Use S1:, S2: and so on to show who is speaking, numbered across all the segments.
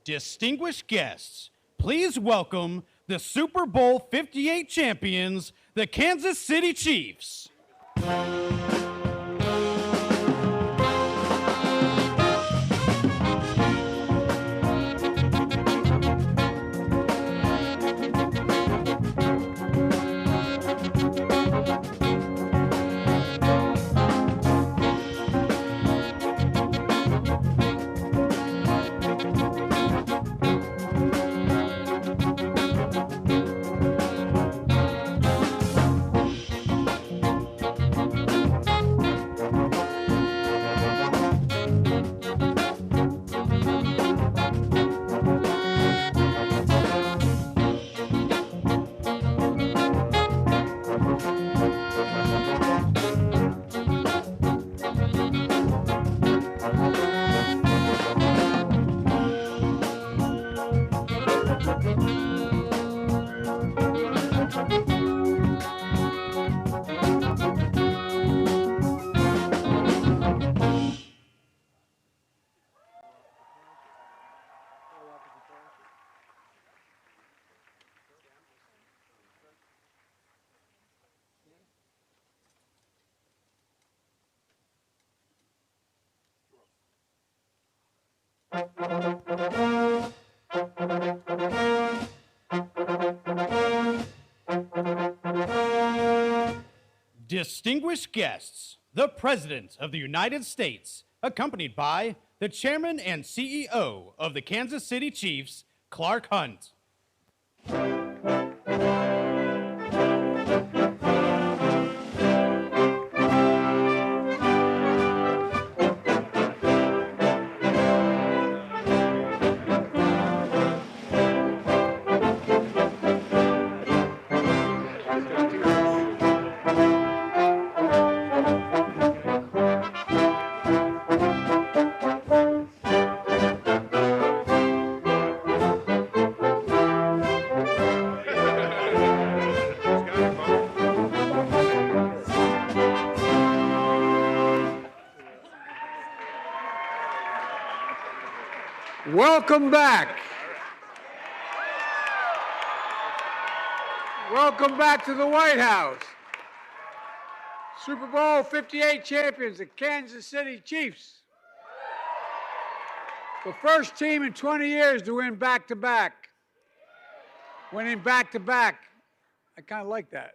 S1: Distinguished guests, please welcome the Super Bowl 58 champions, the Kansas City Chiefs. Distinguished guests, the President of the United States, accompanied by the Chairman and CEO of the Kansas City Chiefs, Clark Hunt.
S2: Welcome back. Welcome back to the White House. Super Bowl 58 champions, the Kansas City Chiefs. The first team in 20 years to win back-to-back. Winning back-to-back. I kind of like that.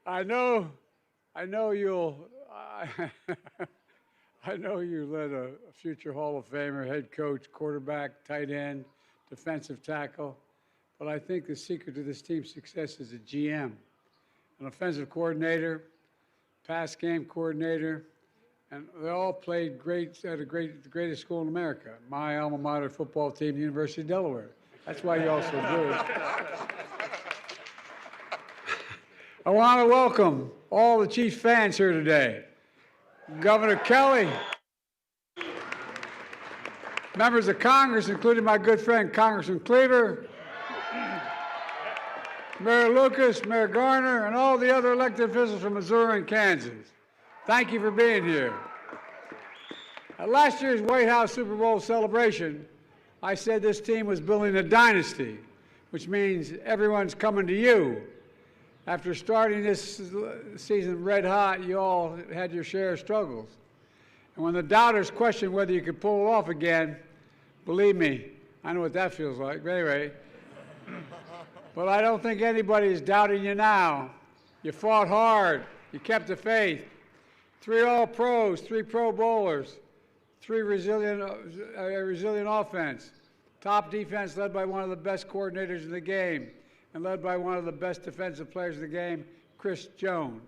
S2: I know you'll. I know you led a future Hall of Famer, head coach, quarterback, tight end, defensive tackle, but I think the secret to this team's success is a GM, an offensive coordinator, pass game coordinator, and they all played great at the greatest school in America, my alma mater football team, the University of Delaware. That's why you're all so good. I want to welcome all the Chiefs fans here today. Governor Kelly, members of Congress, including my good friend Congressman Cleaver, Mayor Lucas, Mayor Garner, and all the other elected officials from Missouri and Kansas. Thank you for being here. At last year's White House Super Bowl celebration, I said this team was building a dynasty, which means everyone's coming to you. After starting this season red hot, you all had your share of struggles. And when the doubters questioned whether you could pull it off again, believe me, I know what that feels like. But anyway, but I don't think anybody is doubting you now. You fought hard. You kept the faith. 3 All-Pros, 3 Pro Bowlers, 3 resilient offense, top defense led by one of the best coordinators in the game, and led by one of the best defensive players in the game, Chris Jones.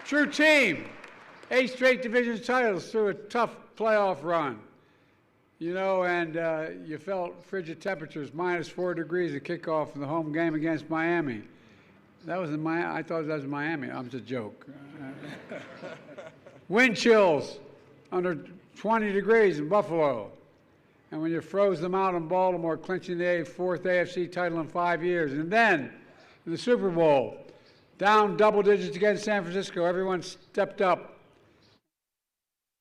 S2: True team. 8 straight division titles through a tough playoff run. You know, and you felt frigid temperatures, -4 degrees at kickoff in the home game against Miami. That was in Miami. I thought that was in Miami. I'm just a joke. Wind chills under 20 degrees in Buffalo. And when you froze them out in Baltimore, clinching the 4th AFC title in 5 years. And then, in the Super Bowl, down double digits against San Francisco. Everyone stepped up.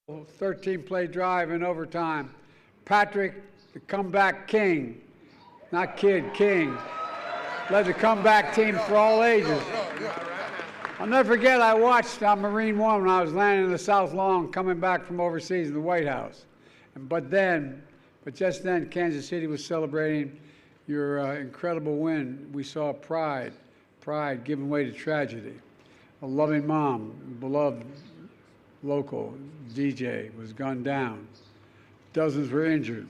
S2: 13-play drive in overtime. Patrick, the comeback king, not kid, king, led the comeback team for all ages. I'll never forget, I watched on Marine One when I was landing in the South Lawn coming back from overseas in the White House. But just then, Kansas City was celebrating your incredible win. We saw pride giving way to tragedy. A loving mom, beloved local DJ was gunned down. Dozens were injured.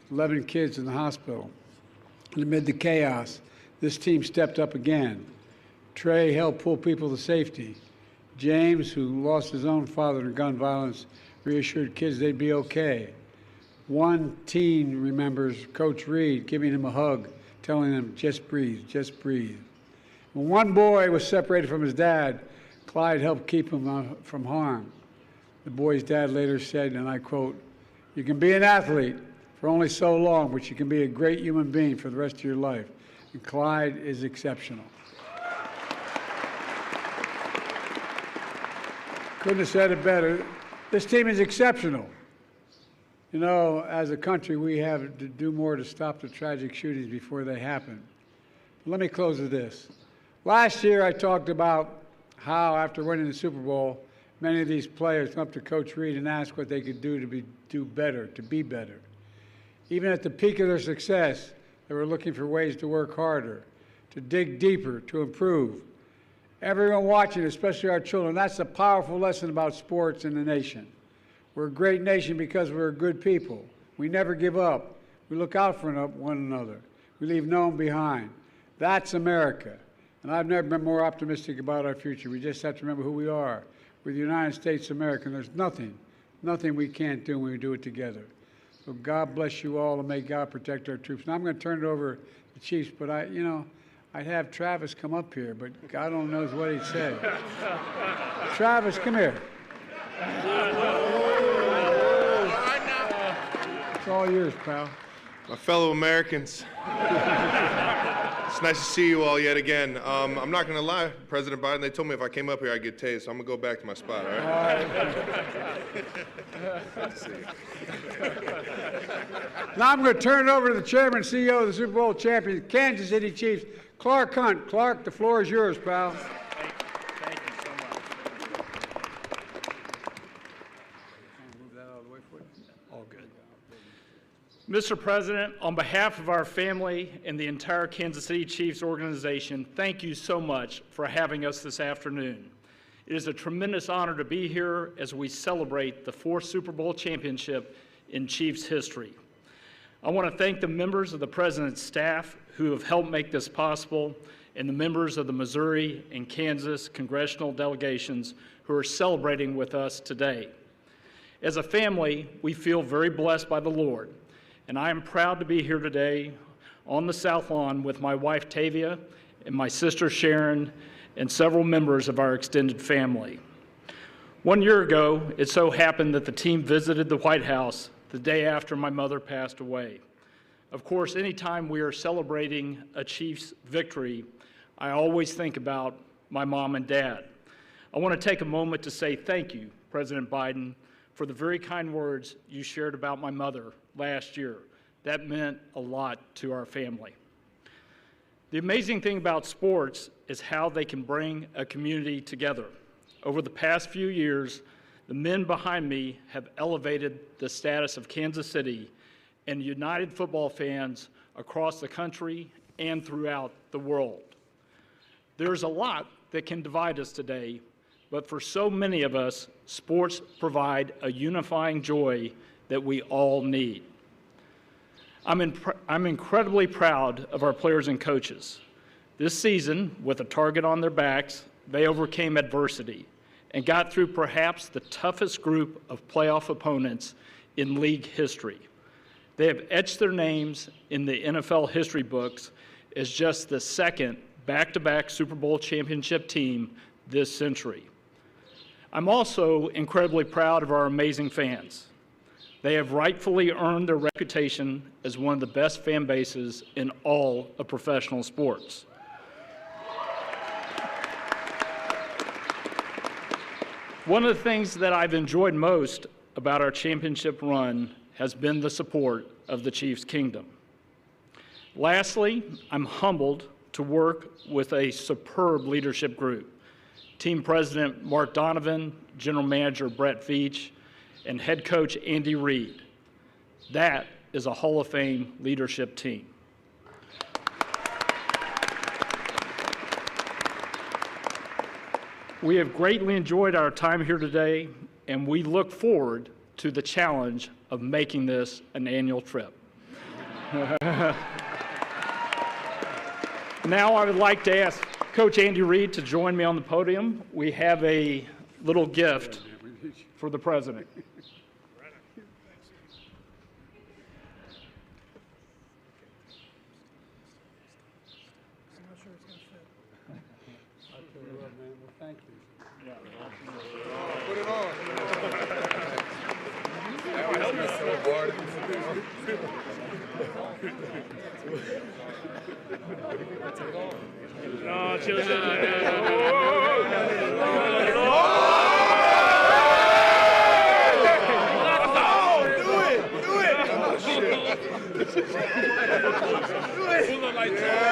S2: 11 kids in the hospital. And amid the chaos, this team stepped up again. Trey helped pull people to safety. James, who lost his own father to gun violence, reassured kids they'd be okay. One teen remembers Coach Reed giving him a hug, telling him, just breathe, just breathe. When one boy was separated from his dad, Clyde helped keep him from harm. The boy's dad later said, and I quote, "You can be an athlete for only so long, but you can be a great human being for the rest of your life." And Clyde is exceptional. Couldn't have said it better. This team is exceptional. You know, as a country, we have to do more to stop the tragic shootings before they happen. But let me close with this. Last year, I talked about how, after winning the Super Bowl, many of these players come up to Coach Reed and ask what they could do to do better, to be better. Even at the peak of their success, they were looking for ways to work harder, to dig deeper, to improve. Everyone watching, especially our children, that's a powerful lesson about sports in the nation. We're a great nation because we're good people. We never give up. We look out for one another. We leave no one behind. That's America. And I've never been more optimistic about our future. We just have to remember who we are. We're the United States of America, and there's nothing we can't do when we do it together. So God bless you all, and may God protect our troops. Now I'm going to turn it over to the Chiefs, but I'd have Travis come up here, but God only knows what he'd say. Travis, come here. It's all yours, pal.
S3: My fellow Americans, it's nice to see you all yet again. I'm not going to lie, President Biden, they told me if I came up here I'd get tased, so I'm going to go back to my spot, all right? Good to see you.
S2: Now I'm going to turn it over to the chairman and CEO of the Super Bowl champions, Kansas City Chiefs, Clark Hunt. Clark, the floor is yours, pal.
S4: Thank you so much.
S2: Move that out of the way for you.
S4: All good. Mr. President, on behalf of our family and the entire Kansas City Chiefs organization, thank you so much for having us this afternoon. It is a tremendous honor to be here as we celebrate the 4th Super Bowl championship in Chiefs history. I want to thank the members of the President's staff who have helped make this possible, and the members of the Missouri and Kansas congressional delegations who are celebrating with us today. As a family, we feel very blessed by the Lord, and I am proud to be here today on the South Lawn with my wife Tavia and my sister Sharon and several members of our extended family. 1 year ago, it so happened that the team visited the White House the day after my mother passed away. Of course, anytime we are celebrating a Chiefs victory, I always think about my mom and dad. I want to take a moment to say thank you, President Biden, for the very kind words you shared about my mother last year. That meant a lot to our family. The amazing thing about sports is how they can bring a community together. Over the past few years, the men behind me have elevated the status of Kansas City and united football fans across the country and throughout the world. There's a lot that can divide us today, but for so many of us, sports provide a unifying joy that we all need. I'm incredibly proud of our players and coaches. This season, with a target on their backs, they overcame adversity and got through perhaps the toughest group of playoff opponents in league history. They have etched their names in the NFL history books as just the second back-to-back Super Bowl championship team this century. I'm also incredibly proud of our amazing fans. They have rightfully earned their reputation as one of the best fan bases in all of professional sports. One of the things that I've enjoyed most about our championship run has been the support of the Chiefs Kingdom. Lastly, I'm humbled to work with a superb leadership group. Team President Mark Donovan, General Manager Brett Veach, and Head Coach Andy Reid. That is a Hall of Fame leadership team. We have greatly enjoyed our time here today, and we look forward to the challenge of making this an annual trip. Now I would like to ask Coach Andy Reid to join me on the podium. We have a little gift for the president.
S2: Thank you.
S3: Put it on.
S4: No, chill.
S3: Do it.